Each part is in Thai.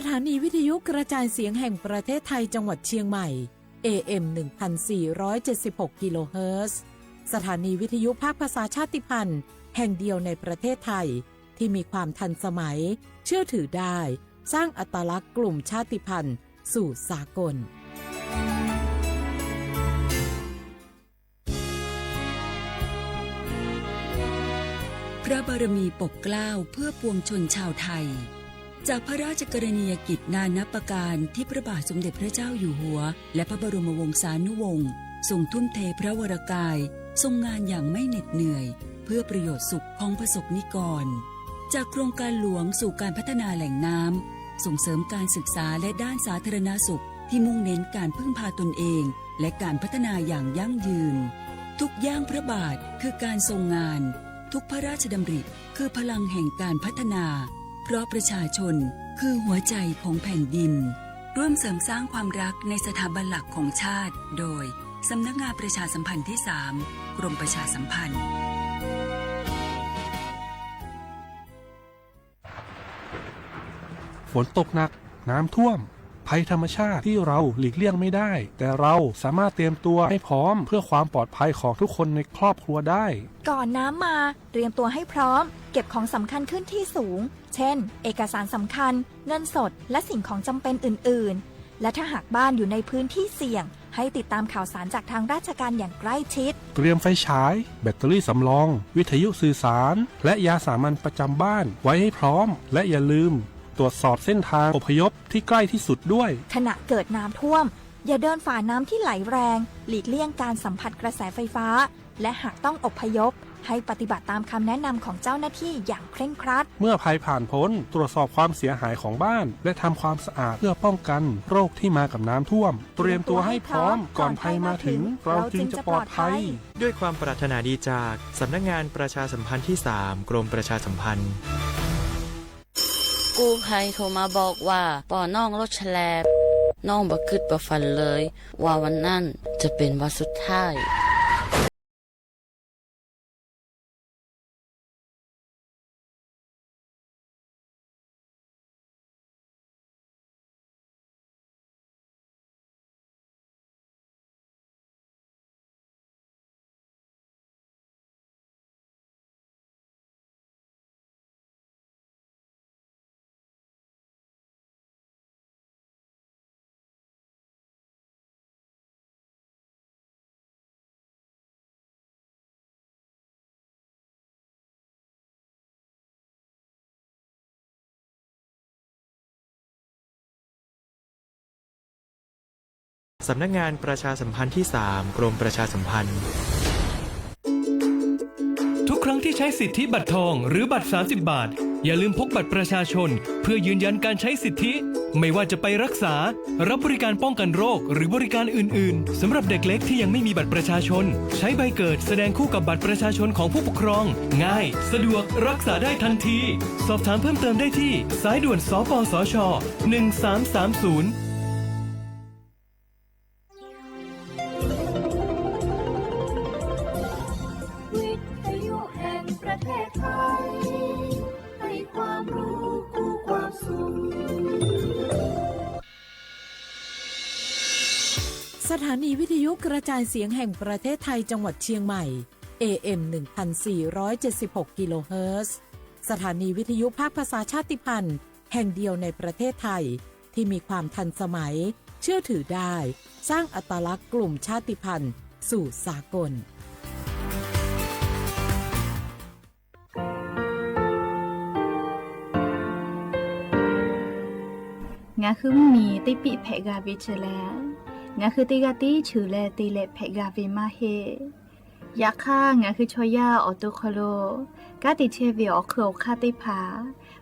ถานีวิทยุกระจายเสียงแห่งประเทศไทยจังหวัดเชียงใหม่ AM 1476 กิโลเฮิรตซ์สถานีวิทยุภาคภาษาชาติพันธุ์แห่งเดียวในประเทศไทยที่มีความทันสมัยเชื่อถือได้สร้างอัตลักษณ์กลุ่มชาติพันธุ์สู่สากลพระบารมีปกเกล้าเพื่อปวงชนชาวไทยจากพระราชกรณียกิจนานับประการที่พระบาทสมเด็จพระเจ้าอยู่หัวและพระบรมวงศานุวงศ์ทรงทุ่มเทพระวรกายทรงงานอย่างไม่เหน็ดเหนื่อยเพื่อประโยชน์สุขของประสบนิกรจากโครงการหลวงสู่การพัฒนาแหล่งน้ำส่งเสริมการศึกษาและด้านสาธารณสุขที่มุ่งเน้นการพึ่งพาตนเองและการพัฒนาอย่างยั่งยืนทุกย่างพระบาทคือการทรงงานทุกพระราชดำริคือพลังแห่งการพัฒนาเพราะประชาชนคือหัวใจของแผ่นดินร่วมเสริมสร้างความรักในสถาบันหลักของชาติโดยสำนักงานประชาสัมพันธ์ที่ 3 กรมประชาสัมพันธ์ฝนตกหนักน้ำท่วมภัยธรรมชาติที่เราหลีกเลี่ยงไม่ได้แต่เราสามารถเตรียมตัวให้พร้อมเพื่อความปลอดภัยของทุกคนในครอบครัวได้ก่อนน้ำมาเตรียมตัวให้พร้อมเก็บของสำคัญขึ้นที่สูงเช่นเอกสารสำคัญเงินสดและสิ่งของจำเป็นอื่นๆและถ้าหากบ้านอยู่ในพื้นที่เสี่ยงให้ติดตามข่าวสารจากทางราชการอย่างใกล้ชิดเตรียมไฟฉายแบตเตอรี่สำรองวิทยุสื่อสารและยาสามัญประจำบ้านไว้ให้พร้อมและอย่าลืมตรวจสอบเส้นทางอพยพที่ใกล้ที่สุดด้วยขณะเกิดน้ำท่วมอย่าเดินฝ่าน้ำที่ไหลแรงหลีกเลี่ยงการสัมผัสกระแสไฟฟ้าและหากต้องอพยพให้ปฏิบัติตามคำแนะนำของเจ้าหน้าที่อย่างเคร่งครัดเมื่อภัยผ่านพ้นตรวจสอบความเสียหายของบ้านและทำความสะอาดเพื่อป้องกันโรคที่มากับน้ำท่วมเตรียมตัวให้พร้อมก่อนภัยมาถึงเราจึงจะปลอดภัยด้วยความปรารถนาดีจากสำนักงานประชาสัมพันธ์ที่ 3 กรมประชาสัมพันธ์กู้ภัยโทรมาบอกว่าป่อน้องรถแฉลบน้องบ่คิดบ่ฝันเลยว่าวันนั้นจะเป็นวันสุดท้ายสำนักงานประชาสัมพันธ์ที่ 3 กรมประชาสัมพันธ์ทุกครั้งที่ใช้สิทธิบัตรทองหรือบัตร30 บาทอย่าลืมพกบัตรประชาชนเพื่อยืนยันการใช้สิทธิไม่ว่าจะไปรักษารับบริการป้องกันโรคหรือบริการอื่นๆสำหรับเด็กเล็กที่ยังไม่มีบัตรประชาชนใช้ใบเกิดแสดงคู่กับบัตรประชาชนของผู้ปกครองง่ายสะดวกรักษาได้ทันทีสอบถามเพิ่มเติมได้ที่สายด่วนสปสช1330สถานีวิทยุกระจายเสียงแห่งประเทศไทยจังหวัดเชียงใหม่ AM 1476 กิโลเฮิรตซ์สถานีวิทยุภาคภาษาชาติพันธุ์แห่งเดียวในประเทศไทยที่มีความทันสมัยเชื่อถือได้สร้างอัตลักษณ์กลุ่มชาติพันธุ์สู่สากลงาคือมีติปิเพกาบิเชลงาคือติกาติชูเลติเลเพกาวิมาเฮยาค่างาคือชอยาออตุคโลกาติเชวิออคือคาติพา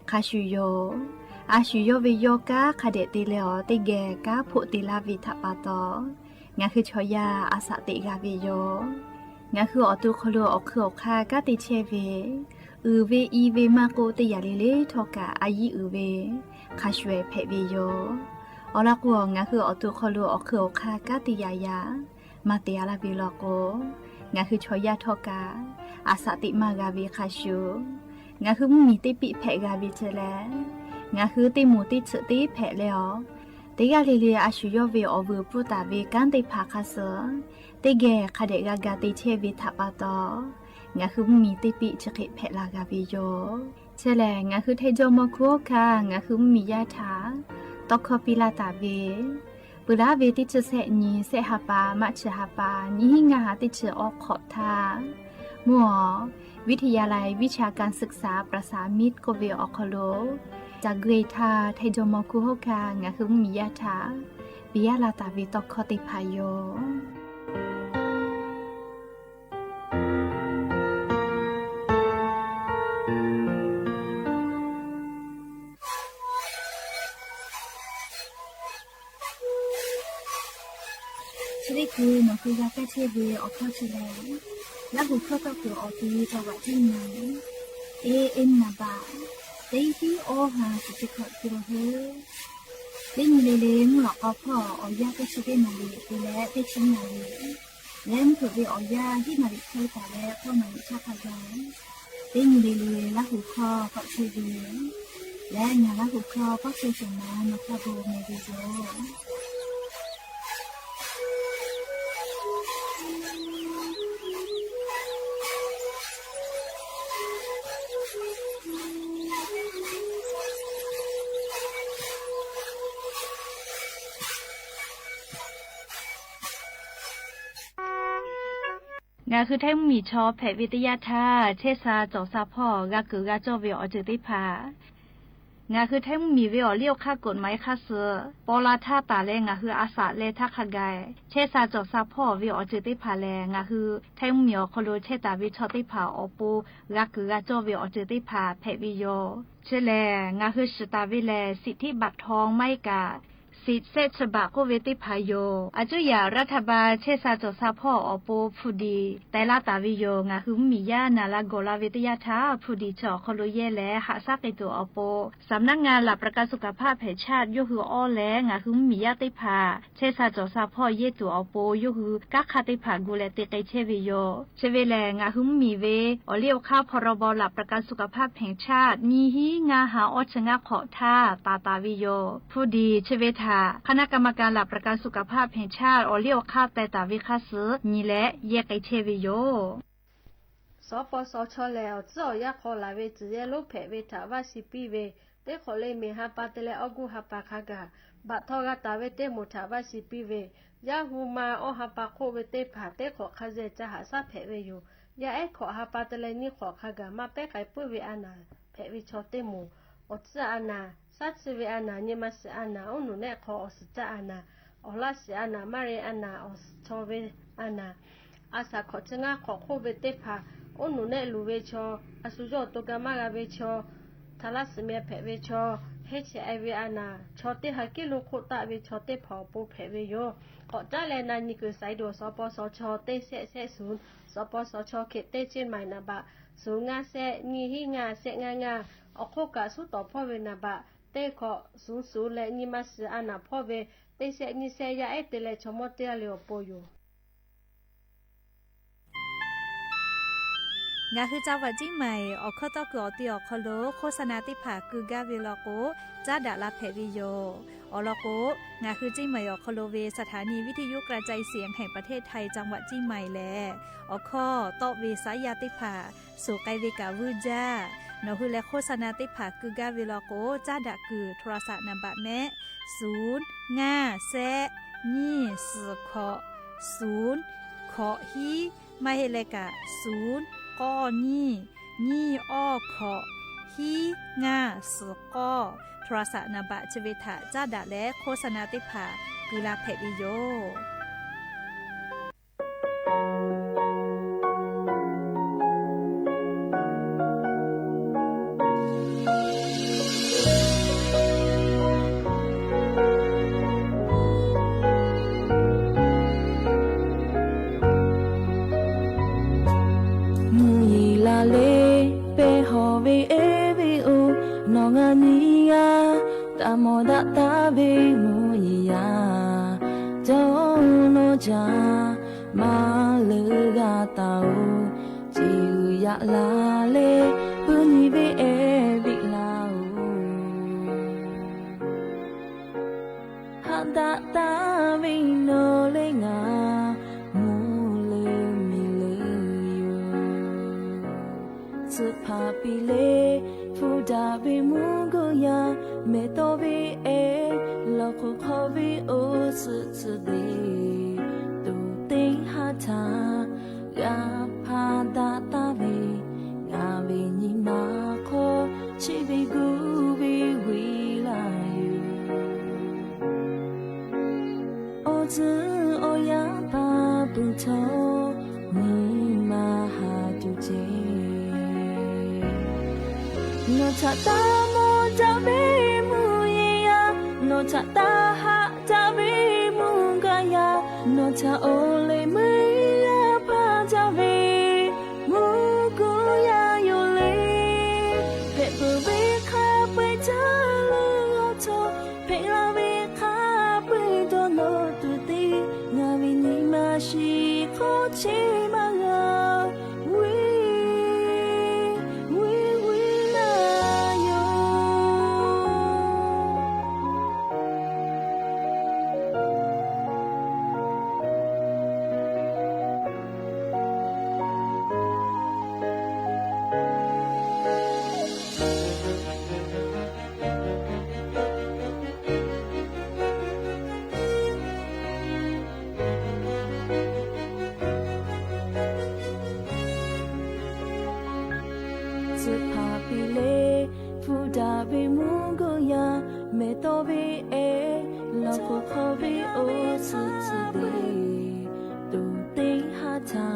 คาชูโยอาชูโยวิโยกาคาเดติเลอติเกกาพุติลาวิทปาตองาคือชอยาอาสติกาวิโยงาคือออตุคโลออคือคากาติเชวิเวอีเวมาโกติยาเลเลทอกาอายีเวคาชเวเพวิโยอลักวงงาคืออตุคโลอคือคากาติยายามาเตียลาบิโลโกงาคือชอยาทอกาอาสติมากาวิคาชูงาคือมีติปิเพกาวิเจเล งาคือติหมูติสือติแผลแล้วติกาลีลีอาชุยเวอเวปุตาเวกันติภาคาเสติแกคาเดกากาติเชวิทัปาตองาคือมีติปิชกิแผลากาวิโยเชแลงาคือไทจอมคัวคางาคือมียาถาตอกคอปิลาตาเวปุราเวติชเสนีเสหปามัชหปานิหิงาติชออกขอทามัววิทยาลัยวิชาการศึกษาประสามิตรโกเวออคโลจากเกรทาไทจอมคุโฮคางาคือมียาถาปิยาลาตาวิตอกคอติพายโยชริคือนคือยาแก้เชื้อเวออกข้อเชื้อและหุเข้าก็คือออกที่จังหวัดที่ไหนเอ็นนาบาเต็งที่โอหาสุดที่ขอคือเฮเต็งเลมหลอกเอาพ่อออยาแก้เชื้อนาลีไปแล้วเต็งชิ้นนาลีแล้วมันถือว่าออยาที่นาลีเคยแต่แล้วพ่อมันชาพยาเต็งเลและหุข้อก็เชื้อเวและงานและหุข้อก็เชื้อสมานนกโบเมดิโซงาคือไทยมีชอบแผนวิทยาท่าเชษาจอซาพ่อกากือกาจอเวอจือติพางาคือไทยมีเวอเลี้ยวค่ากฎหมายค่าเสือปอลาท่าตาแลงาคืออาสาเลทักขกายเชษาจอซาพ่อเวอจือติพาแลงาคือไทยมีคโลเชตาวิชอติพาอปูกากือกาจอเวอจือติพาแผวิโยเชแลงาคือสตาวิแลสิทธิบัตรทองไม่กาสิทธิเศษฉบับโคเวติพายโยอาจุยารัฐบาลเชษาจอซาพ่ออปูผู้ดีแต่ละตาวิโยงาคือมียานาลาโกลาวิทยาทาผู้ดีจอคโลเยและหาซาเกตัวอปูสำนักงานหลักประกันสุขภาพแห่งชาติยคืออ้อแลงาคือมียาติพาเชษาจอซาพ่อเยตัวอปูยคือกักคาติพากูเลติเกเชวิโยเชเวแลงาคือมีเวอเลียวข้าพรบหลักประกันสุขภาพแห่งชาติมีฮีงาหาอชงะขอท่าตาวิโยผู้ดีเชเวทาคณะกรรมการหลักประกันสุขภาพแห่งชาติอเลียวค่าแต่ตาวิคาสือนี่แหละแยกไอเชวิโยสปสชแล้วเจ้าอยากขอลาเวจีเยลูกแผเวถาว่าสิปีเวเตขอเลยมีฮาปาเตเลอกูฮาปาคากาบัดทอกาตาเวเตหมดถาว่าสิปีเวยาฮูมาอฮาปาโคเวเตผาเตขอคาเจจะหาซาแผเวอยู่ยาเอขอฮาปาเตเลนี่ขอคากามาเป้ไก่ปุ้ยเวอานาแผวิชอเตมูอดซาอานาสัตเสวอานาเนมาเสอานาอุนุเนขออสจาอานาอลาเสอานามาเรอานาอสชอเวอานาอาสาขอจงาขอโคเวเตผาอุนุเนลูเวชออสุโจตุกามากาเวชอทาลัสเมียแผเวชอเฮชไอเวอานาชอเตฮากิลุโคตาเวชอเตผอปูแผเวโยขอจ้าแลนานิกุไซโดสปสชเตเสเสศูนย์สปสชเขตเตเชียนใหม่นาบะสูงาเสนีหิงาเสงาอโคกาสุต่อพ่อเวนาบะเตขอสูและนิมาสอานาพ่อเวเตเสนิเสยาเอเตเลชมอเตเลโปโยงาคือจังหวัดจิ้งใหม่ออกข้อต่อเกือตีออกคโลโฆษณาติผาคือกาเวลโกจ้าดาลาเพวิโยอลโกงาคือจิ้งใหม่ออกคโลเวสถานีวิทยุกระจายเสียงแห่งประเทศไทยจังหวัดจิ้งใหม่แลออกข้อต่อเวสายาติผาสู่ไกเวกาวูจ้านอคือและโฆษณาติผาคือกาเวลโกจ้าดาคือโทรศัพท์นำบัตรแม่0 5 แซนี่4ขอ0ขอฮีไม่ให้เลกะ0ก้อนี่อ้อขอฮีง่าสก้อโทรศัพท์นบะชเวทะจ้าดะและโฆษณาติภากุลาเพวิโยTamo da tabe muya Jono ja maluga tau Jiu ya la le Buni be e bi lao ตาวิโนเลงามูเลมิเลโยสุภาปิเลฟูดาบิมูกุยาเมโตบิเอลอคุขบิโอสุสุเดตุติหาทายาพาดาตาบิงาบินิมาโคชิบิกูบิวิลายูโอจือโอยาปาปุโทนิมาหาจุเจโนชะตาโมจาบิมูเยยาโนชะตาหะจาบิมูกายาโนชะโอเลมิยาพาจาบิมูกุยาโยเลเปปุบิคาไปจาลุโอโตเปลาบิคาไปโดโนตุติงาวินิมาชิโคชิมางาสุภาปิเลฟูดาบิมูกุยาเมโตบิเอลอคุขบิโอสุสุเดตุติหาทา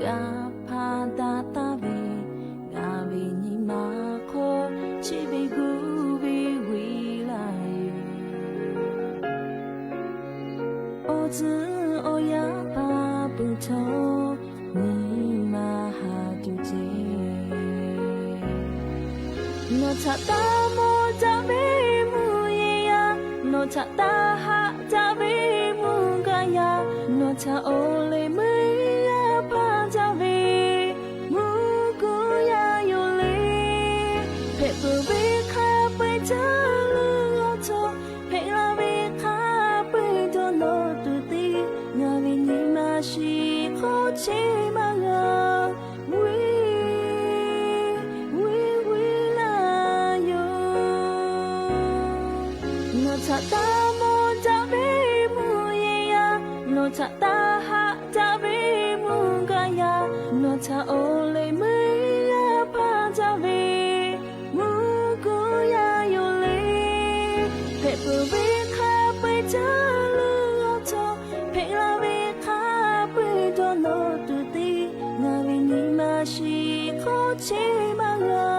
ยาพาดาตาบิงาบินิมาโคชิบิกูบิวิลายูโอจือโอยาปาปุโทนิมาหาจุเจโนชะตาโมจาบิมูเยยาโนชะตาหะจาบิมูกายาโนชะโอเลมิยาพาจาบิมูกุยาโยเลเปปุบิคาไปจาลุโอโตเปลาบิคาไปโดโนตุติงาวินิมาชิโคชิมางาชะตาโมจาบิมูเยยาโนชะตาหะจาบิมูกายาโนชะโอเลมิยาพาจาบิมูกุยาโยเลเปปุบิคาไปจาลุโอโตเปลาบิคาไปโดโนตุติงาวินิมาชิโคชิมางา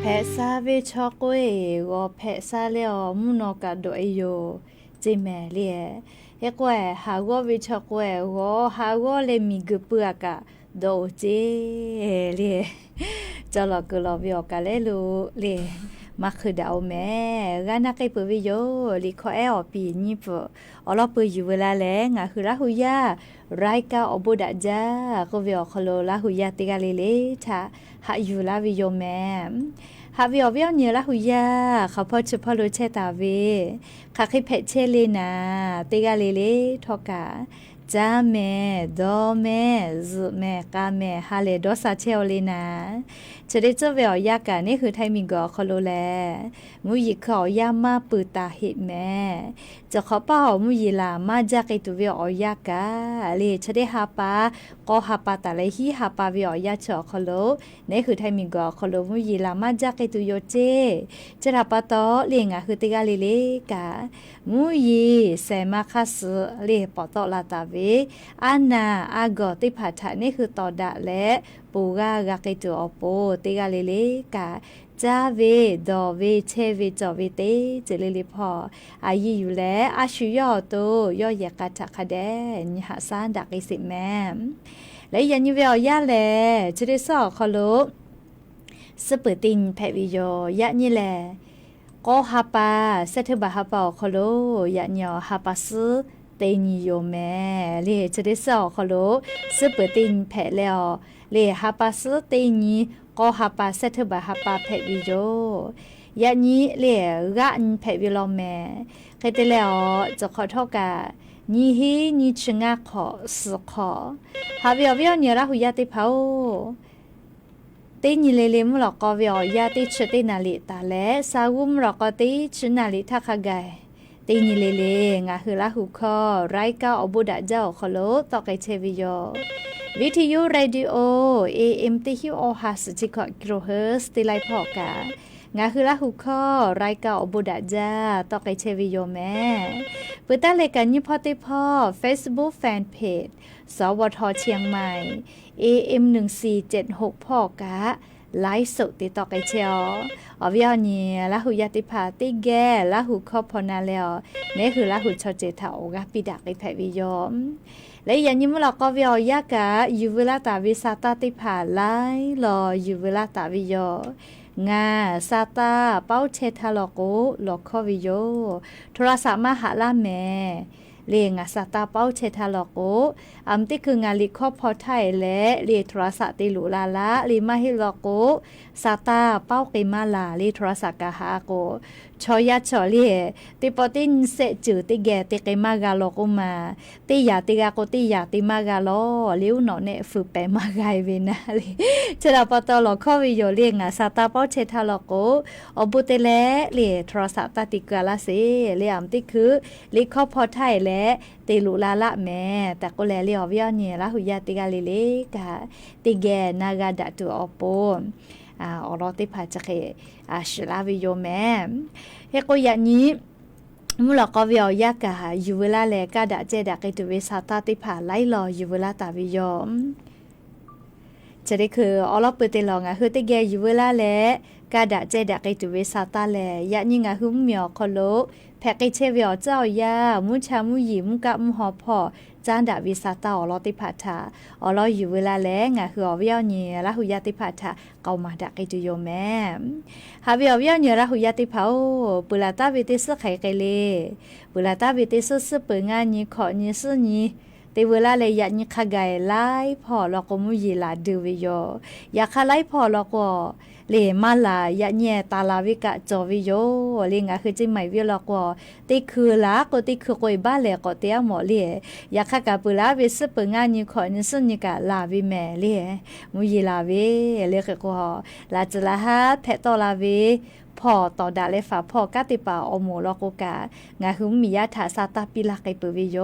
แพะซาเวชอกเวก็แพะซาเลอมุนอกะโดยโยจิแม่เลียเฮกว่าหาก็เวชอกเวก็หาก็เลมีกึเปือกะโดเจเลียจะหลอกกลอวิอกะเลลูเลียมาคือดาวแม่กานักไอเปวิโยลิขอแออปีนี่ปอลอปอยู่เวลาแลงะคือราหุยาไรกาอบุดะจาก็วิอคโลราหุยาติกาเลเลทาหาอยู่ลาวิโยแม่หาวิอเวียเนียราหุยาเขาพอชุพอโลเชตาเวคาคิเพเชเลนาติกาเลเลทอกาจาแม่ดอแม่ซุแม่กาแม่ฮาเลดอซาเชลเลนาจะได้เจ้าเวอยากานี่คือไทมิงกอคโลแลมุยิขอยามาปืตาเห็ดแม่จะขอเป้ามุยิลามาจากไอตัวเวอยากาเลยจะได้ฮาปาก็ฮาปาตาเลยฮีฮาปาเวอยาชอคโลนี่คือไทมิงกอคโลมุยิลามาจากไอตัวโยเจจะรับปะตอเลียงอะคือติกาเลเลกามุยิเซมาคาสเลปอตอลาตาเวอานาอากอติพัทะนี่คือตอดะและปูกากาเกตัวอโปติกาเลเลกาจาเวดอเวเชเวจอเวเตเจเลเลพออายีอยู่แลอาชุยอโตย่อยากาทะคะแดนหาซานดักไอสิแม่และยันยูเวอยาแลจะได้สอคโลสเปตินแพวิโยยะนี่แลก็ฮาปาเซทบะฮาปาคโลยะญอฮาปาซเตนิโยแม่เลจะได้สอคโลสเปตินแพแล้วเลฮาปาซเตนีก็ฮาปาเซทบะฮาปาแพวิโยยะนี้เลกะอันแพวิโลแม่เคยแต่แล้วจะขอโทษกะนี่ฮีนี่ชงะขอสขอฮาเวียเนี่ยละหุยาติเผาตีนี่เลมหลอกก็เวียติชตินาลิตาและสาวุมหลอกก็ติชนาลิทักไกตีนี่เลงะคือละหุคอไรกาอบุดะเจ้าขโลตอกไกเชวิโยวิทยุเรดิโอ AM ติฮิโอฮัสจิกกิโลเฮิรตซ์ติไลพอกางาคือละหุข้อรายกาอบุดะจาตอกไกเชวิโยแม่เปิดตาเลกันยี่พอติพ่อ Facebook Fanpage สวทเชียงใหม่ AM 1476พ่อกะไลฟ์สดติดต่อไกเชียวอวิยนี่ละหุยาติพาติแกละหุข้อพอนาแล้วนี่คือละหุชอเจถาโอกะปิดักไอแพวิโยและยันยิมลอกก็วิอยากะยูเวลาตาวิซาตาติผ่าไลรอยูเวลาตาวิโยงาซาตาเป้าเชทาลอโกลอกคอวิโยโทรศัพท์มาหาลาแม่เลียงาซาตาเป้าเชทาลอโกอัมติคืองาลิคอพอไทยและเลียโทรศัพท์ติลุลาละลิมาฮิลอโกซาตาเป้าเกมาลาลิโทรศัพท์กะฮาโกชอยาชอเลียติปอตินเสจือติแกติเกมากาโลกุมาติยาติกาโกติยาติมากาโลลิวหนอเนฝึแปมากายเวนาลิชะดาปตอลอข้อวิโยเลียงาซาตาเป้าเชทาลอโกอบุเตเลเลียโทรศัพท์ตาติกาลาเซเลียมติคือลิคอพอไทยและติลุลาละแม่แต่ก็แลเลียววิยเนี่ยละหุยาติกาลิเลกะติแกนากาดะตุอโปอรอติพาจะเคชลาวิโยแม่เฮโกยะนี้มุลก็วิอยากะยูเวลาแลกะดะเจดะไกตุเวซาตาติพาไลลอยูเวลาตาวิโยจะได้คืออลอเปเตลองคือติแกยูเวลาแล กาดะเจดะไกตุเวซาตาแลยะนิงาหุมเหมียวคอโลแพกไกเชเวียวเจ้ายามุชามุหยิมุกะมุหอพอจานดาวิซาตาอลอติพัทาอลออยู่เวลาแลงาคืออเวียวเนียละหุยาติพัทาเกามาดะไกตุโยแม่ฮาเวียวเวียวเนียละหุยาติพาปุลาตาเวติสไขไกเลปุลาตาเวติสสเปงานีขอนีสนีแต่เวลาเลยอยากนี่ขกายไล่พอเราก็มุยีลาดูวิโยอยากขไล่พอเราก็เลยมาลาอยากเนี่ยตาลาวิกะจอวิโยเลยงาคือจิไม่วิเราก็ติคือละก็ติคือก่อยบ้านเลยก็เตียหมอเลยอยากขกาปุลาวิสเปงานี่ขอนี่สนี่กะลาวิแม่เลยมุยีลาวิเลยก็ลาจละฮะแพตอลาวิพอต่อดาเลฝาพอกาติปาอโมลอกกางาหุมมียาถาซาตาปิลาไกเปวิโย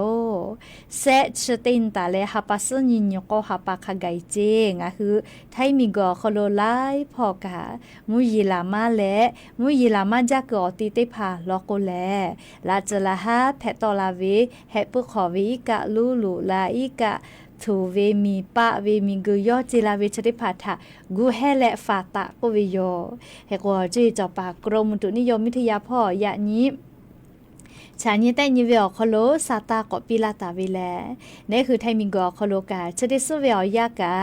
เซชตินตาเลฮาปัสนิญโกฮาปาคาไกเจงาคือไทมิกอคโลไลพอกามุยิลามาและมุยิลามาจากอติเตพาลอกโกแลลาจละฮาแพตอลาเวแฮปุขอวิกะลูลูลาอิกะทูเวมีปะเวมีกุยอจิลาเวชติพัทะกูแฮและฟาตะกวิโยเฮกวจีจอปากรมอุตุนิยมวิทยาพ่อยะนี้ชาญิแต่นิเวอคโลซาตาก็ปิลาตาเวแลนี่คือไทมิงกอคโลกาชดิสุเวอยากะ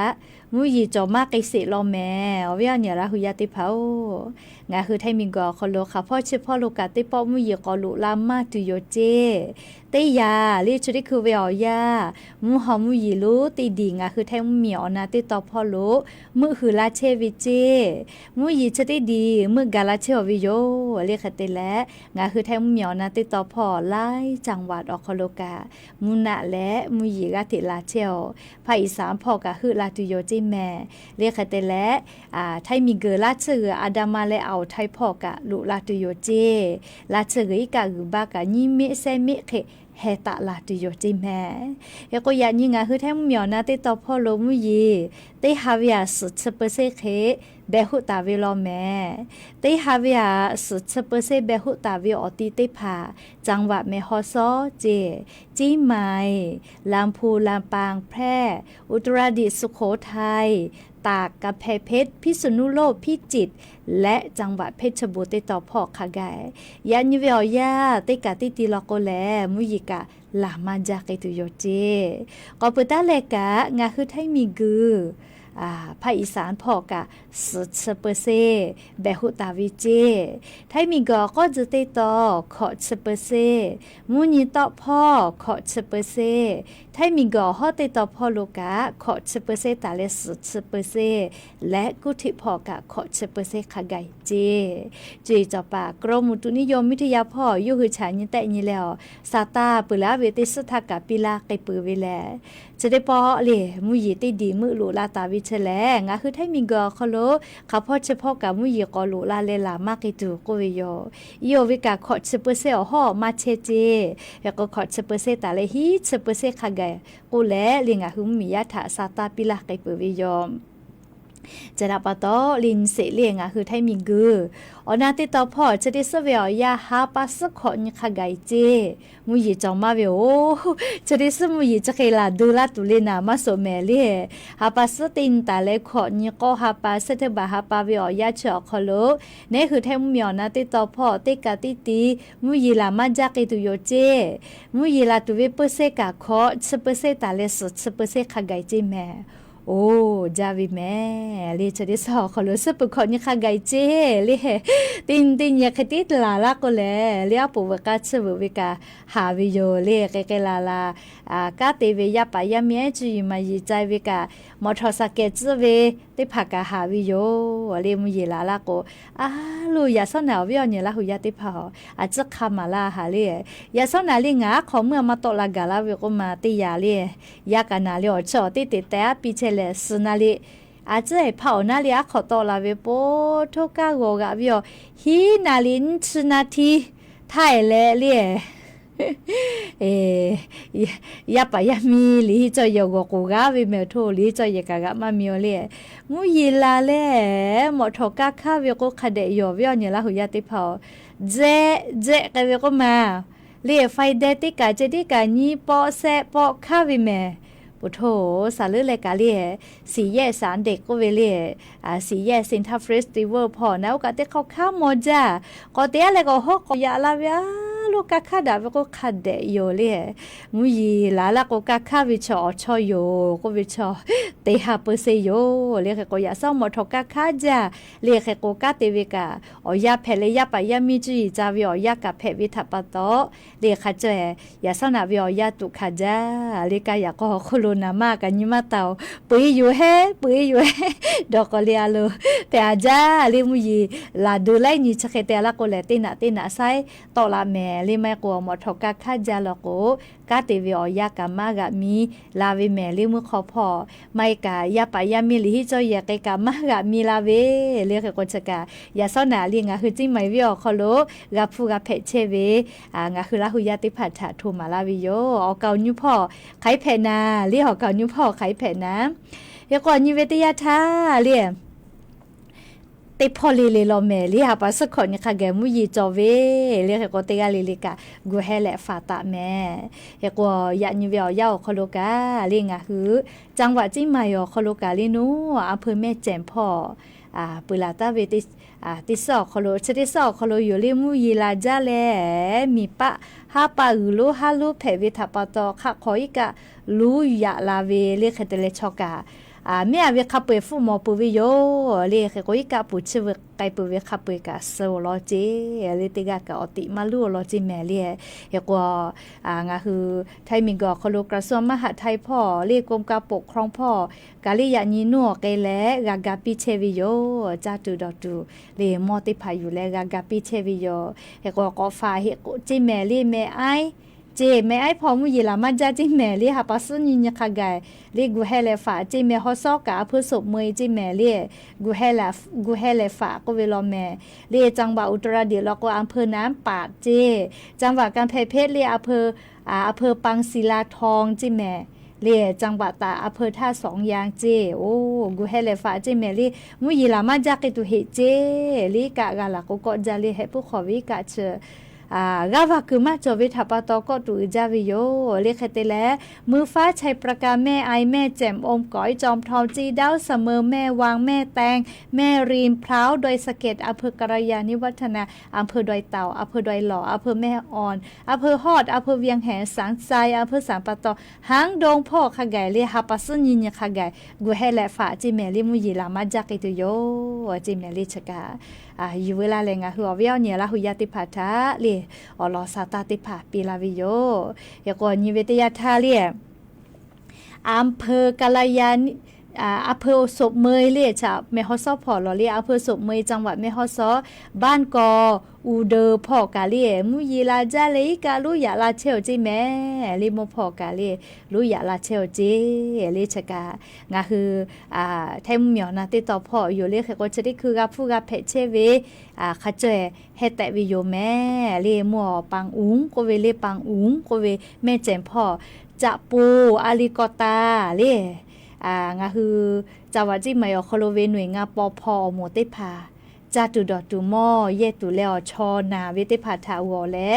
มุยีจอมาไกสิลอแม่เวียเนี่ยละหุยาติเผางาคือไทมิงกอคโลค่ะพ่อชื่อพ่อโลกาติปอมุยีกอลุลามาตุโยเจเตยาลิชุดิคือเวอยามุหอมุยีลูติดีงาคือไทมุมีอนาติตอพ่อโลมือคือลาเชวิเจมุยีชดิดีมือกาลาเชวิโยเรียกเตและงาคือไทมุมีอนาติตอพ่อไล่จังหวัดอคโลกามุนะและมุยีกาติลาเชวภาคอีสานพ่อกะคือลาตุโยเจแม่เรียกเตและไทมีเกลาเชออาดามาและเอาไทพ่อกะลุลาตุโยเจลาเชออีกะคือบากะญิเมเซเมเคเฮตะลาตุโยจิแม่เฮก็ยานี่งาคือแท้เหมียวนาติตอพ่อโลมุยีเตฮาวิอาสุดเปอร์เซเคเบหุตาวิลอแม่เตฮาวิอาสุดเปอร์เซเบหุตาวิอติเตพาจังหวัดเมฮอซอเจจีไมลำพูลำปางแพร่อุตรดิตถ์สุโขทัยตากกำแพงเพชรพิษณุโลกพิจิตรและจังหวัดเพชรบูรณ์ติดต่อพ่อขกายยานิเวลยาติกาติติลอกโกแลมุยิกะลามาจากไอตุโยเจก็ปุตตะเลกะงาคือไทมีกือภาคอีสานพ่อกะสุดเปอร์เซเบหุตาวิเจไทมีกอก็จะติดต่อขอเปอร์เซมุนีต่อพ่อขอเปอร์เซไทมีกอฮอติดต่อพ่อโลกะขอเปอร์เซตาเลสุดเปอร์เซและกุธิพ่อกะขอเปอร์เซขะไกเจจีจอปากรมอุตุนิยมวิทยาพ่ออยู่หือฉาญิแต่นี่แล้วซาตาปุลาเวติสุทากะปิลาไกปือเวแลจะได้ปอเลยมุยีติดีมือลุลาตาวิเชแลงาคือไทมิงกอคโลข้าพ่อเฉพาะกับมุยีกอลุลาเลลามากกิตูกุวิโยโยวิกาขอเปอร์เซอห่อมาเชเจแล้วก็ขอเปอร์เซตาเลฮีเปอร์เซขะไกกูแลลิงาหุมมียะถาซาตาปิลาไกปือวิโยจะนับต่อลินเสเลียงคือไทมิงกืออนาติตอพ่อจะได้เสวยยาฮาปัสขอนขไกเจมุยจอมาเวโอจะได้สมุยจะเคลาดูลาตุเลนามาโสเมเลีฮาปัสตินตาเลขอนก็ฮาปัสเทบาฮาปาเวยาเชอคโลนี่คือไทมิอนาติตอพ่อติกาติตีมุยลามาจากตุโยเจมุยลาตุเวเปเซกาขอเปเซตาเลสุดเปเซขไกเจแม่โอ้จาวิแม่ลีจะได้สอขอรู้สึกขอนี่ค่ะไกเจลีตินอยากติดลาลาก็แล้วเลียปูวกาเสววิกาหาวิโยเลีเกลาลากาเตวิยาปายามีจีมายีใจวิกามอทอสเกตเวติผักหาวิโยเลีมุยลาลาโกลูยาสนาววิอเนี่ยละหุยาติพออาจจะคามาลาหาเลียาสนาลิงาขอเมื่อมาตลากาลาวิโกมาติยาเลียากานาเลียชอติแต่ปีเชเลสนาลิอาจจะให้เผานาลีขอตลาเวโปทุกาโกกะวิโอฮีนาลินชนาทีไทยเลเลียยาปายามีลีจอยโกโกกะวิเมโทลีจอยกะกะมามิโอเลียมุยิลาเลหมอทกะคาวิโกคเดยวิโอเนี่ยละหุยาติเผาเจกะวิโกมาเลียไฟเดติกาเจติกานีปอแซปอคาวิเมป ปุโถสาลือเลยกาเลียสีแย่สารเด็กก็เวเลียสีแย่ซินทัฟเฟสติวัลพอนะก็เตะเขาข้ามโมจ้าก็เตะอะไรก็ฮอกก็ยาลาเวียลูกกะคาดาก็ขัดเดโยเลียมุยีลาละก็กะคาวิชอชอโยก็วิชอเตหาเปเซโยเลียก็ยาซ่อมหมดทกะคาจ้าเลียก็กะเตวิกาอยาเพลยาปายามิจีจาวิอยากะเพวิทัปโตเลียขะเจยาซ่อนาวิอยาตุขะจ้าเลียกายาก็โคโลนามากันยิมาเตาปุยอยู่เฮดอกเลียโลแต่อาจ้าเลียมุยีลาดูไลนี่ชะเคเตละก็เลตินะไซตอลาแมลิแม่กัวหมดทกะคาจาลโกกาเตวิอยากะมากะมีลาเวแมลิมุขอพอไม่กะยาปายามิลิฮิจอยะกะกะมากะมีลาเวเรียกกะชะกะยาซอนาลิงะคือจิไม่วิอคอโลกะฟูกะเพเชเวงะคือลาหุยาติผัดถะทูมาลาวิโยเอาเกายุพ่อไขเพนาเรียกเกายุพ่อไขเพนะยกอนิเวตยาทาเรียติพอลีเลโลเมลีหาปัสขอนค่ะแกมุยีจอเวเรียกก็เตกาลีลิกากูเฮแลฟาตาแม่เฮกอยานิเวียวยาวคโลกาเรียงะคือจังหวัดจิมายอคโลกาลินูอำเภอแม่แจ่มพ่อปุลาตาเวติติสอกคโลชติสอกคโลอยู่ลิมุยีลาจาแลมีปะฮาปาอุโลฮาลูเพวิทัปตอคะขอยกะลูยะลาเวเรียกเตเลชอกาแม่เวคับเปฟูมอปูวิโยเรียกก็อีกาปูชเวไกปูเวคับเปกาโซโลจีเรติกากะอติมาลูโลจิแม่เรียเฮกว่างาคือไทยมิงกอคโลกระทรวงมหาดไทยพ่อเรียกกรมการปกครองพ่อกาลิยานีนัวไกแลกากาปิเชวิโยจาตุดอตุเรมอติพาอยู่แลกากาปิเชวิโยเฮกก็ฟาเฮกจิแม่เรียแม่ไอเจแม่ไอพอมุยีลามาจาจิแม่เรียหาปัสนิญคากายเรียกูเฮเลฝาเจแม่ฮอซอกาเพื่อศพมือจิแม่เรียกูเฮเลฝาก็เวลาแม่เรียจังหวัดอุตรดิตถ์แล้วก็อำเภอน้ำปาดเจจังหวัดกำแพงเพชรเรียอำเภอปังศิลาทองจิแม่เรียจังหวัดตาอำเภอท่าสองยางเจโอ้กูเฮเลฝาเจแม่เรียมุยีลามาจากตุเฮเจลีกะกะละก็จาเรียให้ผู้ขอวิกะเชกาวาคือมาจวิทัปตก็ตุจาวิโยเรียกเตแลมือฟ้าชัยประกาแม่ไอแม่แจ่มอมก้อยจอมทองจีดาวเสมอแม่วางแม่แตงแม่รีมพร้าวโดยสะเก็ดอำเภอกระยานิวัฒนาอำเภอดอยเต่าอำเภอดอยหล่ออำเภอแม่อ่อนอำเภอฮอดอำเภอเวียงแหงสังไซอำเภอสามปะตอหางดงพ่อขะไก่เรียฮับปัสนิญขะไก่กูให้แลฝาจิเมลิมุยีลามาจากอิตุโยจิเมลิชกาอยู่เวลาแรงหัวเวียวเนี่ยละหุยาติพัทะเรียอลอซาตาติผาปีลาวิโยยกอนิเวตยาทาเรียอำเภอกาลยานิอำเภอศพเมยเรียชาแม่ฮอซอพอลอเรียอำเภอศพเมยจังหวัดแม่ฮอซอบ้านกออูเดอพ่อกาเลียมุยีลาจาเลยกาลุยาลาเชลจิแม่ลิโมพ่อกาเลียลุยาลาเชลจิเลชกางาคือไทยมุเหมียวนะติดต่อพ่ออยู่เรียกก็จะได้คือกาฟูกาเพเชเวขะเจเฮตะวิโยแม่เรียมัวปังอุงโกเวเลปังอุงโกเวแม่แจ่มพ่อจะปูอาลิกอตาเรียงาคือจาวาจิมายอคโลเวหน่วยงาปอพอโมเตพาจาตุดอตุมอเยตุแล้วชอนาเวเตพาทาวอและ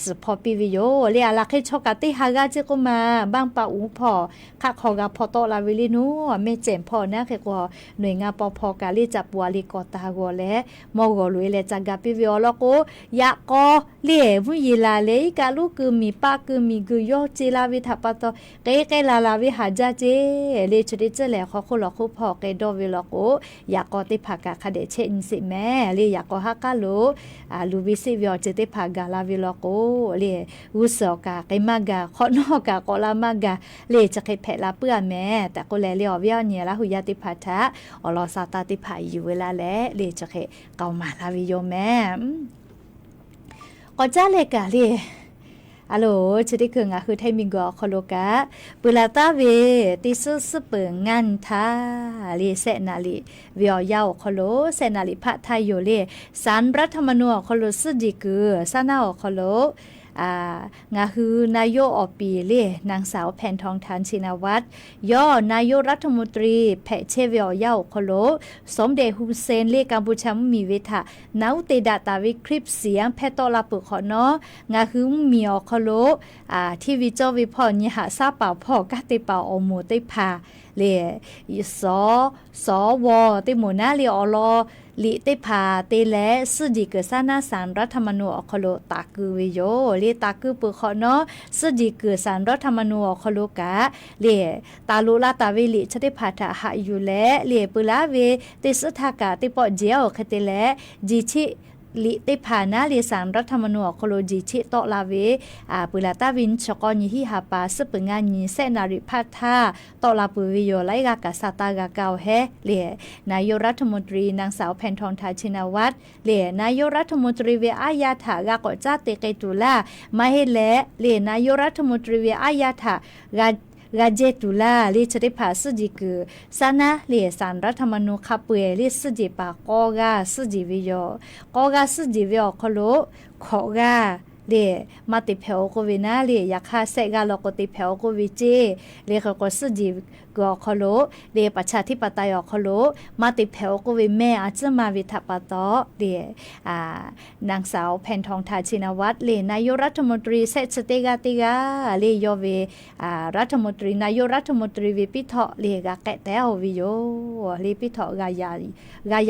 สพอปิวิโยเรียลักให้ชกติฮากาจิกมาบางปะอุพอคักขอกาพอโตลาวิลินูเมเจมพอนะเคกว่าหน่วยงาปอพอกาลิจับวาลิกอตาวอและมอกอลุยเลจากาปิวิโอแล้วก็ยะกอเลียมุยีลาเลกาลูคือมีปาคือมีกุโยจิลาวิทัปโตเกเกลาลาวิหาจาเจเลชดิเจแลขอคุลอคุพอเกดอวิลโกยะกอติภากาคเดเชอินสิแม่เลียก็ฮักกะโลลูวิซิวิอเจเตพากาลาวิโลโกเลียอุสอกาไกมากาขอนอกาโกลามากาเลียจะเคเพลาเปื้อแม่แต่ก็แลเลียวิอเนี่ยละหุยาติพัทะอลอซาตาติภาอยู่เวลาแลเลียจะเคเกามาลาวิโยแม่ก็จ้าเลกาเลียอะโหลชดิคืองาคือไทยมิงกอคโลกะปุลาตาเวติสุสเปิงงันทาลีเสนาลีวิอยาวคโลเสนาลีพระไทยโยเลสารรัฐธรรมนูญคโลสุดิคือสนาคโล งาคือนายกอปีเล่นางสาวแผ่นทองทานชินวัตรย่อนายกรัฐมนตรีแพเชเวียวเย่าโคโลสมเด็จฮุเซนเล่กัมพูชามีเวทานาวเตดาตาวิคลิปเสียงแพตอลาปุขอเนาะงาคือมีอโคโลที่วิจวิพอญหาซาเป่าพ่อกะเตเป่าอโมเตพาเลสวติหมูนาเลอลอลิเตพาเตและสุจิเกษนาสารรัฐธรรมนูญอคโลตากือวิโยเลตากือปุขอเนาะสุจิเกษารรัฐธรรมนูญอคโลกะเลตาลุลาตาเวลิชะเตพาทะหะอยู่และเลปุลาเวเตสุทากะเตปอเจียวคเตและจิชิลิเตพานาเลสารรัฐธรรมนูญโคโลจิชิโตลาเวปุลาตาวินชกอญิฮิฮาปาสปงาญิเซนาริพัทธาโตลาปุวิโยไลกากาซาตากาเกาเฮเลนายกรัฐมนตรีนางสาวแผ่นทองทาชินวัตรเลนายกรัฐมนตรีเวอายาถากากอจาเตเกตุลามาเฮเลนายกรัฐมนตรีเวอายาถากาเจตุลาลิชริภาสุจิกือซานะเลสารรัฐธรรมนูญคาเปลิสุจิปากอกาสุจิวิโยกอกาสุจิวิโยโคโลขอกาเลมาติเพลโกวินาเลอยากคาเซกาโลโกติเพลโกวิเจเลขก็สุจิกอโคโลเลประชาธิปไตยโคโลมาติเพลโกวิแม่อาจมาวิทัปตอเลนางสาวแผ่นทองทาชินวัตรเลนายกรัฐมนตรีเซตสเตกาติกาเลโยเวรัฐมนตรีนายกรัฐมนตรีวิปิทอเลกาแกแตอวิโยเลปิทอกาย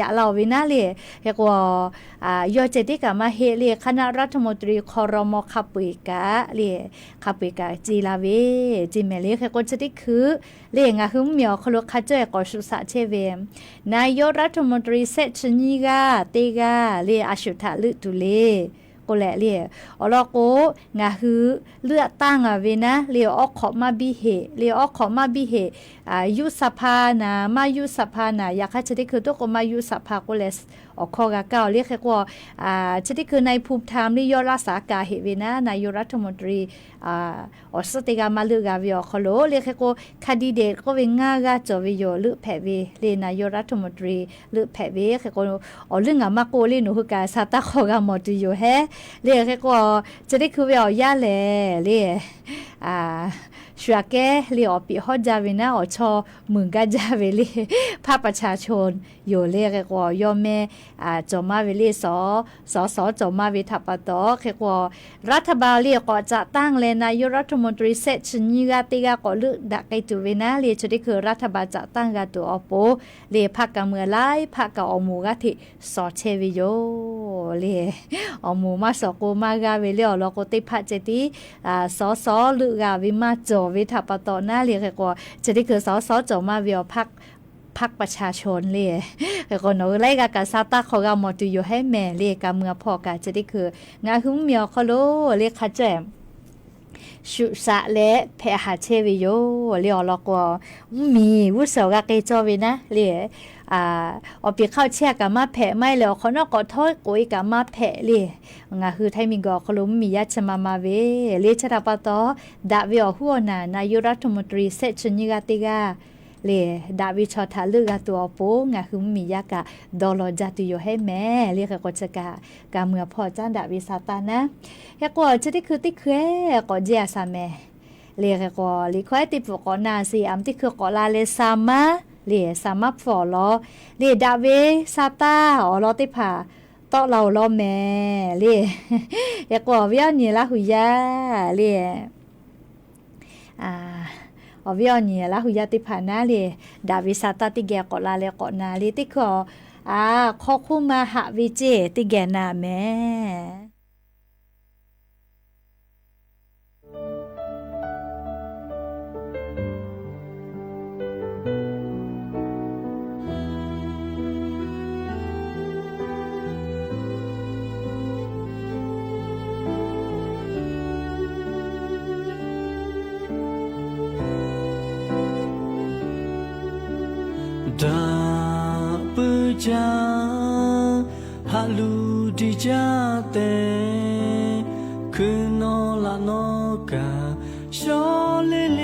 าลาวินาเลเฮกโยเจติกามาเฮเลคณะรัฐมนตรีคอรมอขับปิกาเลขับปิกาจีลาเวจิเมเลเฮกจติคือเลงาหึมเมียวคลคาเจกอสุสะเชเวนายกรัฐมนตรีเซชนีกาเตกาเลอาชุทะลึตุเลก็แหละเรียอลโกงาฮือเลือกตั้งเวนะเรียออกขอมาบิเฮเรียออกขอมาบิเฮยุสภานะมายุสภานะอยากให้จะได้คือตัวก็มายุสภาก็เลยออกข้อกะเก้าเรียกแค่ว่าจะได้คือในภูมิธรรมนี่ยอดรักษากาเหเวนะนายกรัฐมนตรีอสติกามาเลือกาวิอคโลเรียกแค่ว่าคดีเดตก็เวง่ากาจวิโยลึกแผ่เวเรนายกรัฐมนตรีลึกแผ่เวแค่ว่าเรื่องมาโกเลหนูคือกาซาตาขอกาหมดอยู่แฮเรียกแค่ว่าจะได้คือวิอยาแหล่เรียชัวแกเรียอปีฮอดจาวินะอชอมึงกาจาเวลีภาคประชาชนอยู่เรียกว่ายอมแม่จอมาเวลีสจอมาวิทัปตอแค่ว่ารัฐบาลเรียกก็จะตั้งเลยนายกรัฐมนตรีเซชนิกาติกาก็ลึกดักไกตุเวนะเรียจะได้คือรัฐบาลจะตั้งกาตัวอโปเรียภาคการเมืองไล่ภาคกอมูกาที่สอเชวิโยเรียอมูมาสโกมากาเวลีแล้วก็ติพัดเจติสลึกาวิมาจวิทัปตอหน้าเรียกว่าจะได้คือสจมาเวียวพักประชาชนเลยแต่คนเอาไล่กากาซาตาเขาก็หมดอยู่ให้แม่เรียกการเมืองพอกาจะได้คืองาหุ้มเมียวเขาโลเรียกขาแจมชุสะและแพหาเชวิโยเรียลอกว่ามีวุฒิกาเกจวินะเรียเอาไปเข้าเชียกับมาแผลไม่แล้วเขานอกก็โทษกุยกับมาแผลเลยงาคือไทยมิงก็เขาล้มมียัชมาเวเลชราปตอดาวิอหัวนานายกรัฐมนตรีเซชนิกาติกาเลดาวิชอทาลึกตัวโปงาคือมียากะดอลจาตุโยให้แม่เรียกก็จะกาเมื่อพอจ้าดาวิสาตานะยากว่าจะได้คือติเคก็เจียซาแม่เรียกก็ลิควายติปก็นาซีอัมติคือก็ลาเลซามาเรียสามับฟอลอเรียดาเวซาตาอลอติผาตอเราลอแม่เรียยากว่าวิญญาณละหุยาเรียวิญญาณละหุยาติผานาเรียดาวิซาตาติแกก็ลาเลก็นาเรียติขอขอคุมาหะวิเจติแกนาแม่ดาปุจาฮัลูดิจาเตคือนอลานอกาชอเลเล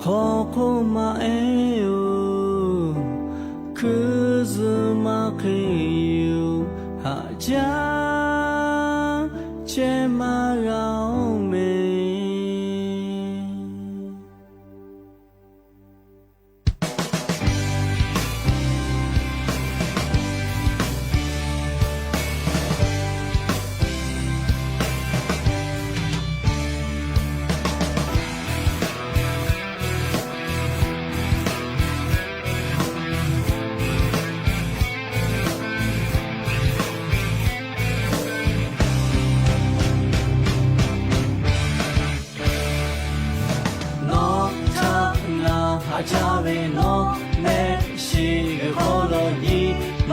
ฮอโคมาเอโอคือซมาเคยูฮาจา ပဲနော်မရှိခေါ်လို့ညီမ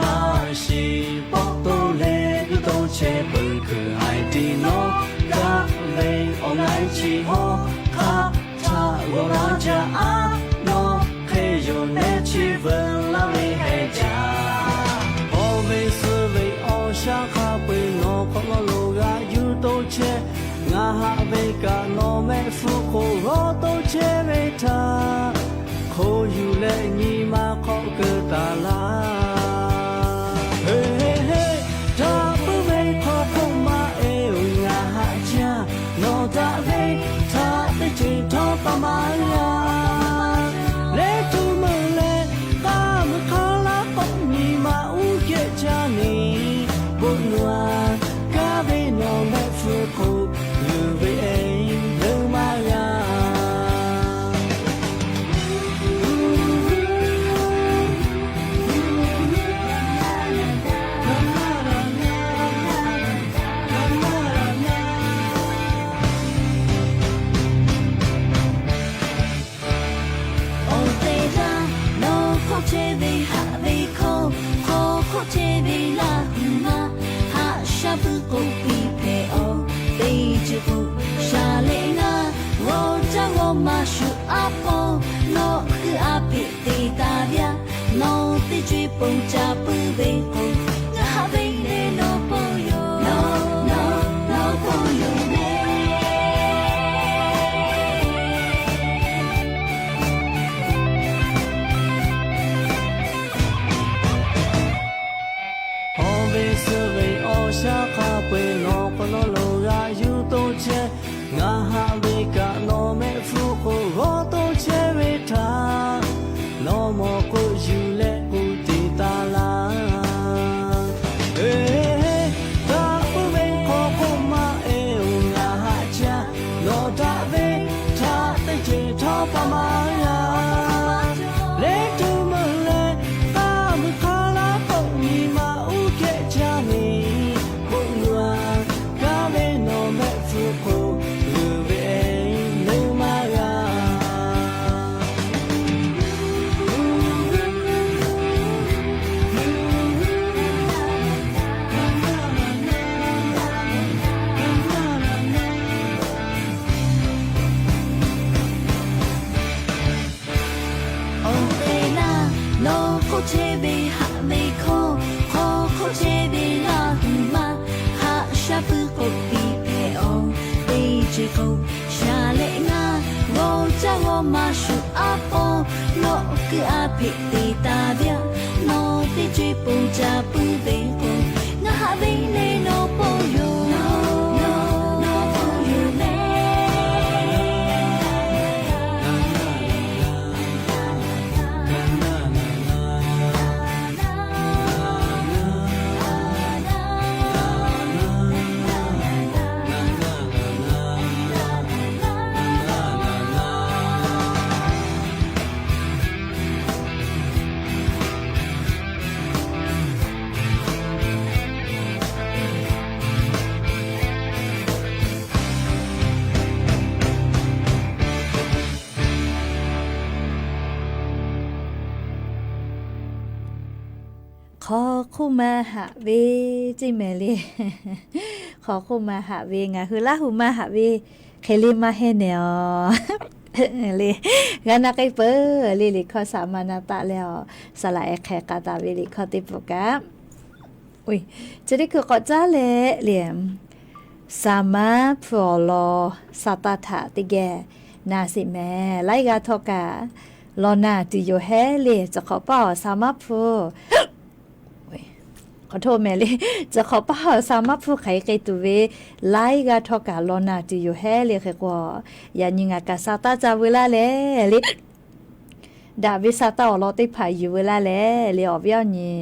ရှိပေါ်တော့လေဒီတော့ချေပကအိုင်ဒီနော်ကလေအွန်လိုင်းချီဟောခါချာဝရကြအားနော်ခေယုန်နဲ့ချီဗလာဝေဟဲချာဘောမေစဝေအော်ရှာခါပွေနော်ခေါ်လို့ကယူတော့ချေငါဟာဘေကနော်မဲဖူခိုရောတော့ချေဝေတာခိုးယူလဲညီမခေါ်ကတာလာဟေးဟေးဟေးဒါပုမေခေါ်ဖို့မအေးငါဟာချာနော်ဒါဘေသာတိချင်တော့ပမာယာလေတူမလဲကာမခလာပေါ့ညီမဦးရဲ့ချာနေဘုံနွားကာဘေနော်မဲဖူခိုလူဘေအိမ်လုံမာယာရှူအပေါ်နောគឺအပိတေတာဗျာနောတိကျွေးပုံချပူပေကိုငါဟာဘေးလေနောပေါ်ယောနောပေါ်ယောမေအော်ဘေးစဝေအော်ရှာခါပွေနောပလောလောရာယူတော့ချေငါဟာဘေးကနောမဲဖူကိုရောတော့ချေဝေတာနောမောကိုယူလဲဦးတီတာလာဟေးဒါပုမေခေါ်ဖို့မအေးငါဟာချာနောတာဘေးသာတိတ်ချေထောပမာယာလေတူမလဲကာမခလာပေါ့ညီမဦးခဲ့ချာနေဘုံလွာကာမေနောမဲဖူကိုချေဘေဟာမေခေါ်ချေဘေလာမဟာရှာပူကိုပီပေအောင်တေချေကိုရှာလေငါဘောချောမရှူအပေါ်နောကအဖိတေတာဗျာနောတေချေပုံချပူပေကိုငါဟာဘေးလေနောပေါ်ယောနောပေါ်ယောမေขอคู่มาหาเวจิเมลีขอคู่มาหาเวงาคือละหูมาหาเวเคลิมาเฮเนอลีกานาไกเปอลีข้อสามานาตะแล้วสลายแขกาตาเวลีข้อติโปรแกรมอุ้ยจะได้คือก็จ้าเลเหลี่ยมสามารถพอลอสตาถาติแกนาสิแม่ไล่กาทอกาลอนาติโยเฮเลจะขอเป่าสามารถพูขอโทษแม่เลยจะขอป้าสามารถพูดไขไกตัวเวไล่กาทอกาลอนาติโยเฮเลแค่กว่าอย่ายิงอากาศตาจาเวลาเลยดาวิสาตาอลอติพาอยู่เวลาเลยออกย่อนี่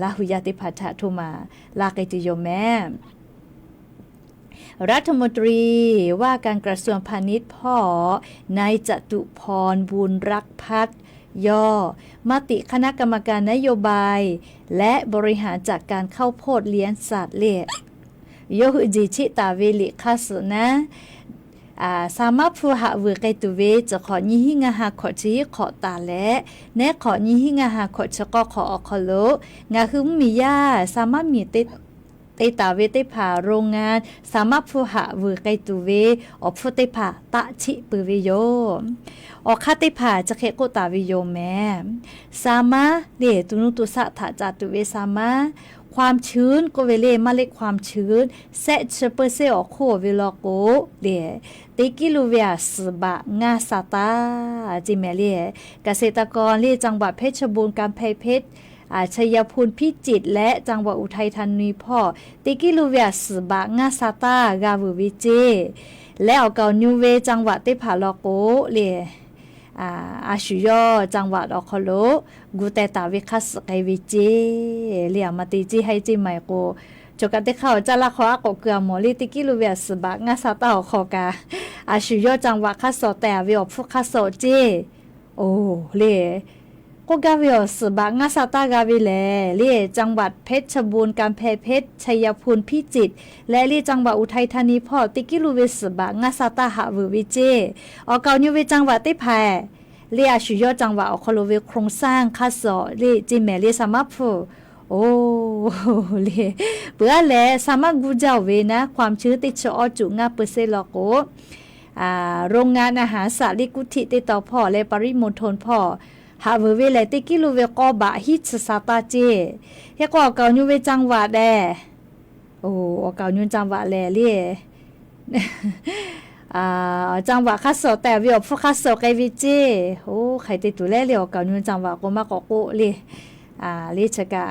ลาหุยาติพัทธทุมาลาไกติโยแม่รัฐมนตรีว่าการกระทรวงพาณิชย์พ่อนายจตุพรบุญรักพัฒน์ย่อมติคณะกรรมการนโยบายและบริหารจัดการข้าวโพดเลี้ยงสัตว์เลี้ยโยหุจิชิตาเวลิคาสุนะ สามารถผู้หาวิไกตุเวจะขอยี่หิงาหาขอจีขอตาและแนขอยี่หิงาหาขอชะก็ขออคโลงาคือมียาสามารถมีติตาเวติผาโรงงานสามารถผู้หาวิไกตุเวอผู้ติผาตะชิปือวิโยอคาติผาจะเคโกตาวิโยแม่สามารถเดตุนุตุสะถาจาตุเวสามารถความชื้นก็เวเลมาเล็กความชื้นเซชเปอร์เซอโคเวลโกเดติกิลูเวียสบะงาซาตาจิเมเลียเกษตรกรที่จังหวัดเพชรบูรณ์กำแพงเพชรชัยภูมิพิจิตรและจังหวัดอุทัยธานีพ่อติกิลูเวียสบะงาซาตากาวูวิเจและเอาเกานิวเวจังหวัดติผาลโกเลียอาชุยอจังหวัดอคโลกูแต่ตาวิคัสไกวิเจเลียมาติจีให้จิใหม่โกจกันที่เขาจะละขออากเกือหมอลิติกิลูเวียสบะงาซาตาขอกาอาชุยอจังหวัดคัสโซแต่วิอฟุคัสโซเจโอ้เลียก็กาวิอสบะงาซาตากาวิแลเลียจังหวัดเพชรบูรณ์กำแพงเพชรชัยภูมิพิจิตรและเลียจังหวัดอุทัยธานีพ่อติกิลูเวสบะงาซาตาหะวิเจอเกานิวเวจังหวัดติแพเลียชุยอจังหวัดอคโลเวโครงสร้างคัสโซเลียจิเมเลียสามาพูโอ้เลียเปื่อแลสามารถกูเจ้าเวนะความชื้นติดชอจุงาเปอร์เซ็นต์ลโกโรงงานอาหารสัตว์ลิกุธิติดต่อพ่อและปริมณฑลพ่อหาเวเลติกิลูเวกอบะฮิตสาตาเจเฮก็เกานิวเวจังหวัดแดโอ้เกานิวจังหวัดแลเลียจังหวัดคัสโซแต่วิอฟุคัสโซไกวิเจโอ้ใครติดตัวแลเลียวเกานิวจังหวัดก็มากโกเลีลิชกะ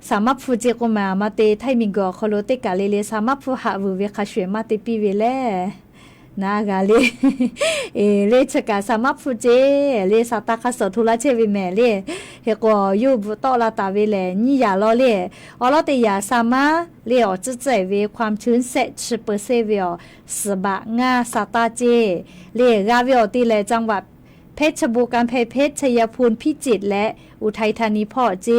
สามารถฟูเจก็มาเตไทมิงกอคโลเตกาเลสามารถฟูหาวิเวคาชวยมาเตปีเวเลนากาเลเลชกาสามารถฟูเจเลสตาคัสโซทุลาเชวิเมเลเฮก็ยูบุตอลาตาเวเลนี่ยาลอเลอลอเตยาสามารถเลอจะใจเวความชื้นเซ10%เวอสบะงาซาตาเจเลกาเวอติเลจังหวัดเพชรบูรณ์กำแพงเพชรชัยภูมิพิจิตรและอุทัยธานีพ่อเจ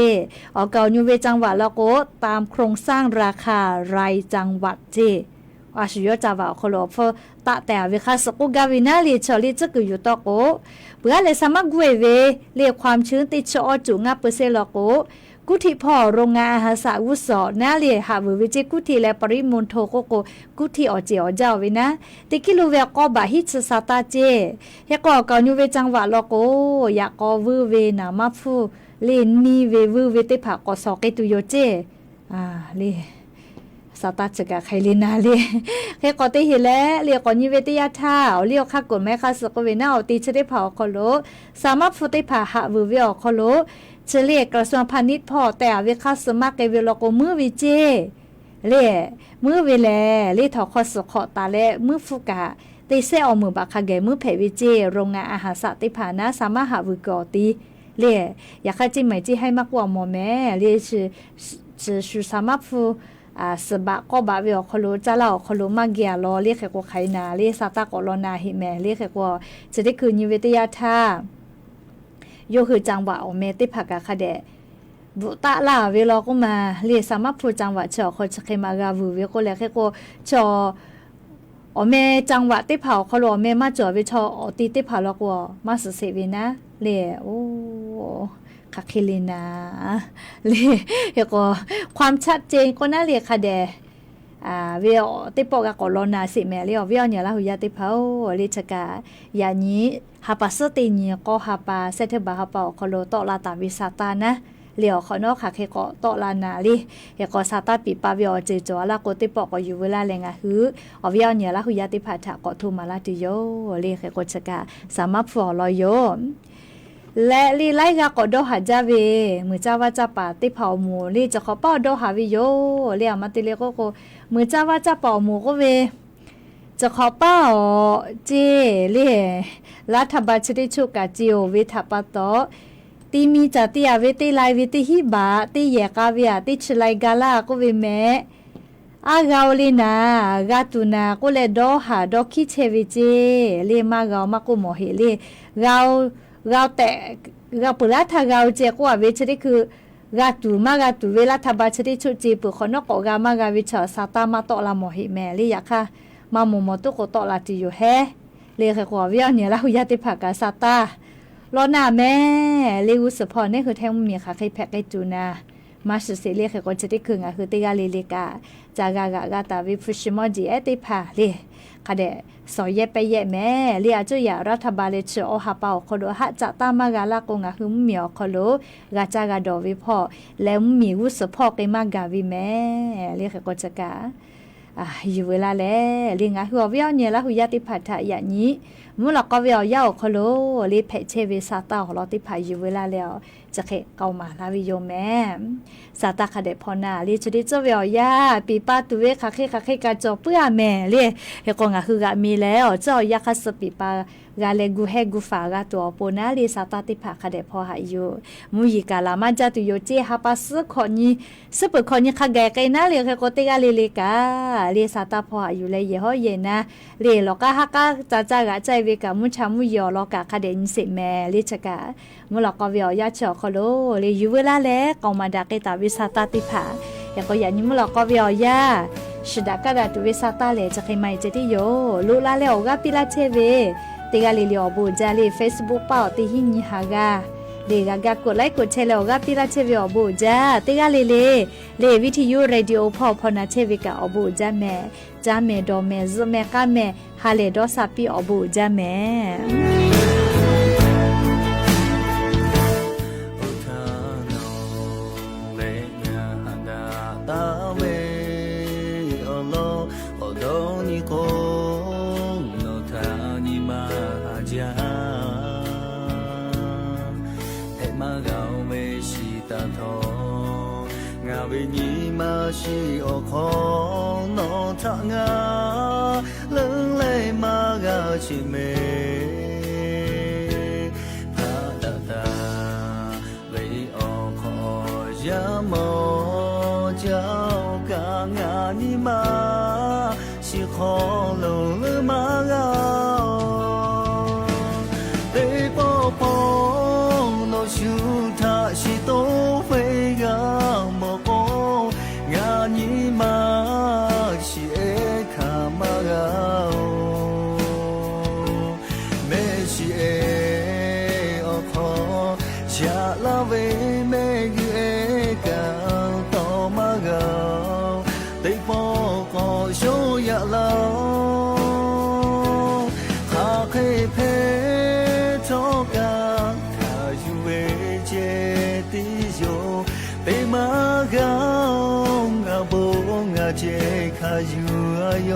อเกานิวเวจังหวัดละโกตามโครงสร้างราคารายจังหวัดเจอาชิโยจาวาโคโลฟตะแต่วิคาสกุกาวินาลีชอลีจะกุยุตโกเพื่อเลยสามารถกวยเวเรียกความชื้นติดชอจุงาเปอร์เซ็นต์ละโกกุธิพ่อโรงงานอาหารสาวุสอนาเลียหาวิจิกุธิและปริมณฑลโกโกกุธิอเจอเจ้าวินะติกิลูเวกอบะฮิตสาตาเจเฮก็กอนิวเวจังหวัดละโกอยากกอวเวนามาฟูเลนีเวเวติผากอสอเกตุโยเจเลสตาร์จกะไคลินาเลียเฮก็ติหิแลเรียกอนิเวติยาทาเรียกคักกฎแม่คัสกเวนาติชะได้เผาคโลสามารถฟุติผาหะวิเวอคโลเฉลี่ยกระทรวงพาณิชย์พ่อแต่วิคัสมักเกเวลโกมือวิเจเล่มือเวแลลิถอคอสขอตาและมือฟุกะติเซอมือบักคาเกมือเพวิเจโรงงานอาหารสัตว์ติผานะสามารถหาวิกอตีเล่อยากให้จิไหมจิให้มากกว่าหมอแม่เล่ชื่อสามารถฟูสบะก็บะเวอคโลจะเล่าคโลมาเกียรอเรียกแขกว่าไขนาเรียกซาตากอลนาหิแม่เรียกแขกว่าจะได้คืนนิเวศยาธาโยคือจังหวะอเมติผักกะคะแดบุตะลาเวลาก็มาเรียสามารถพูดจังหวะเฉาะคนจะเคมากาวูเวก็แล้วแค่ก็เฉาะอเมจังหวะติเผาเขาหล่อเมมาจ่อเวเฉาะตีติเผาแล้วก็มาสุเสวินะเรียโอ้คักเคลินาเรียก็ความชัดเจนก็น่าเรียกค่ะแดเวียติปอกะกอลนาสิแม่เรียเวียเนี่ยละหุยาติเผาลิชกายานี้หาปัสติเนี่ยก็หาปาเซเทบาหาปาคโลโตลาตาวิสาตานะเหลียวเขาเนาะค่ะเคก็โตลานาลิเฮก็ซาตาปิปาเวียเจจอละโกติปอกก็อยู่เวลาแลงหืออเวียเนี่ยละหุยาติผาถะก็ทุมาลาติโยเลเฮก็ชกาสามารถฟอลอยโยและลีไลกะก็โดหาจาเวมือจ้าว่าจะปาติเผาหมูลีจะขอเป้าโดหาวิโยเรียมาติเลก็มือจ้าว่าจะเป่าหมูก็เวจะขอเป้าเจเล่รัฐบาลชดิชุกะจิโอวิทัปโตตีมีจัติอาเวติไลวิติฮิบาติเยกาเวียติชไลกาลาก็เวเมอากาลินากาตุนาก็เลโดหาดอคิเชวิเจเล่มากามากุโมเฮเล่เราแต่เราปุระทาเราเจกว่าเวชได้คือกาตูมากาตูเวลาทบาชดิชุจีปุคนนกกามากาวิชาสาตามาโตละโมหิแมลิยะค่ะ มาหมู่หมอตุกตอลาจิอยู่แฮเลขขอเวียเนี่ยละหุยาติผักกาซาตาลอหน้าแม่เลวุสพอเนี่ยคือแทงมีค่ะใครแพกไอจูนามาสุเสเลขก่อนจะได้คืนอ่ะคือติกาเลกาจากากาตาวิฟุชิมอจีเอติผาเลค่ะเดสอยเยไปเยแม่เลียจุยารัฐบาลเลชโอฮาเปาคนโดหะจะตามากาลากงอ่ะคือเหมียวคนโลกาจากาดอวิพอแล้วมีวุสพอไปมากาวิแม่เลขก่อนจะกาอยู่เวลาแล้วเรียงหัวเวียวเนี่ยละหุยาติผัดทะอย่างนี้มุหลอกก็เวียวยาวคโลรีเพเชเวซาตาของเราติผัดอยู่เวลาแล้วจะเขเกามาลาวิโยแม่ซาตาคาเดพอนาลีจุดิเจเวียวยาปีป้าตุเวคาเคกาจอเปื้อแม่เรียเฮกงคือกะมีแล้วเจ้ายาคัสปีปากาเลกูเฮกูฟากาตัวปนาลีซาตาติผัดคาเดพอหาอยู่มุยิกาลามันจะตุโยเจฮาปัสคนนี้สปคนนี้ขะแกไกนะเรียกโกติกาเลกาเรียซาตาพออยู่เลยเยฮอเยนะเรียลกะฮักกะจากะใจเวกะมุชามุยอลกะคาเดนสิแม่ลิชกะมุลกะเวียวยาชอคโลเรียอยู่เวลาแล้วกอมาดาเกตาวิซาตาติผาอย่าก็อย่างนี้มุลกะเวียวยาชิดากะดาตุวิซาตาเลจะใครไม่จะที่โยลุลาเลโอกะปิลาเชเวติกาลีอบูจาลี Facebook เป้าติหินิฮากาเลกากกดไลค์กดแชร์แล้วก็ปิลาเชเวอบูจาติกาลีเลวิทยุเรดิโอพอพนาเชเวกะอบูจาแม่จาแม่ดอแม่ซแม่กะแม่ฮาเลดอซาปิอบูจาแม่เวนีมาชีโอคอนอทางาเลื่องเลมากาชิเมพาดาตาเวโอคอยามอเจ้ากางานิมาชิขอลงเลมากาเตปอปองโนชูทาชิโตเวกามาชีเอคามาเกาเมชีเอโอคอชาลาเวเมกีเอกาโตมาเกาเตปอคอโชยะลาคาเคเพโตกาคายูเวเจติโยเตมาเกาเจคายูอาโย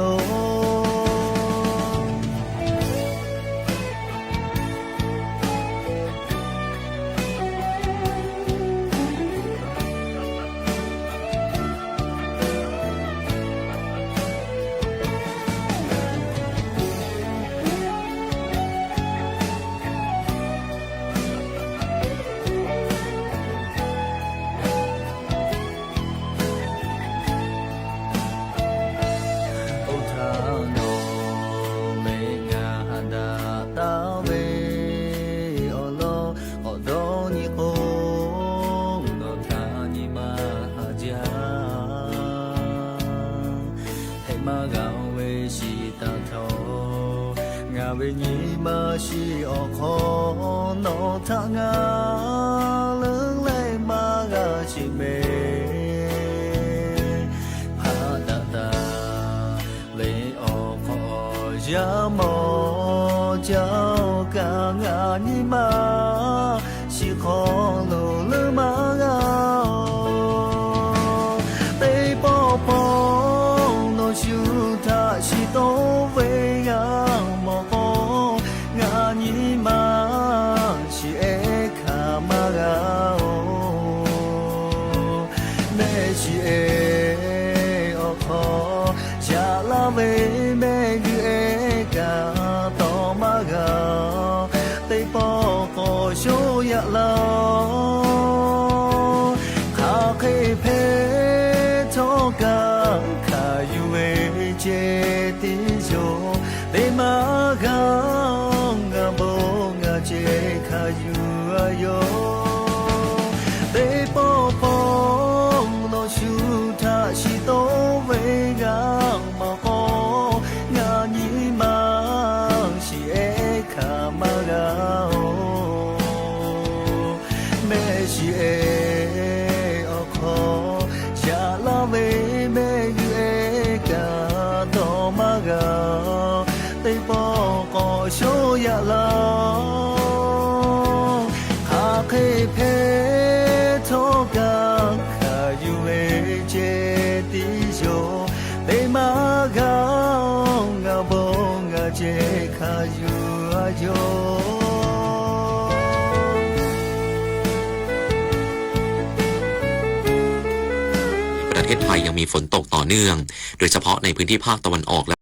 เวนีมาชีออกคอนอทางาเลื่องเลมากาชิเมพาดาตาเลออกคอยามอเจ้ากางานิมาชิขอโลเลมากาเตปอปองโนชูทาชิโตเวกามาชีเอคามาเกาเมชีเอโอคอชาลาเวเมกีเอกาโตมาเกาเตปอโกโชยะลาคาเคเพโตกาคายูเวเจติโยเตมาเกาเจคายูอาโยเตปอปองโนชูทาชิโตเวกามาโกงา ရှိအေအခေါ်ရှာလာမေမေယူအေကတော့မကတိတ်ပေါ်ကိုရှိုးရလာခါခေဖဲထောကခါယူအေချေတီယောဘေမာကောင်ငါဘုံငါချေခါယူအယော ประเทศไทยยังมีฝนตกต่อเนื่องโดยเฉพาะในพื้นที่ภาคตะวันออกและ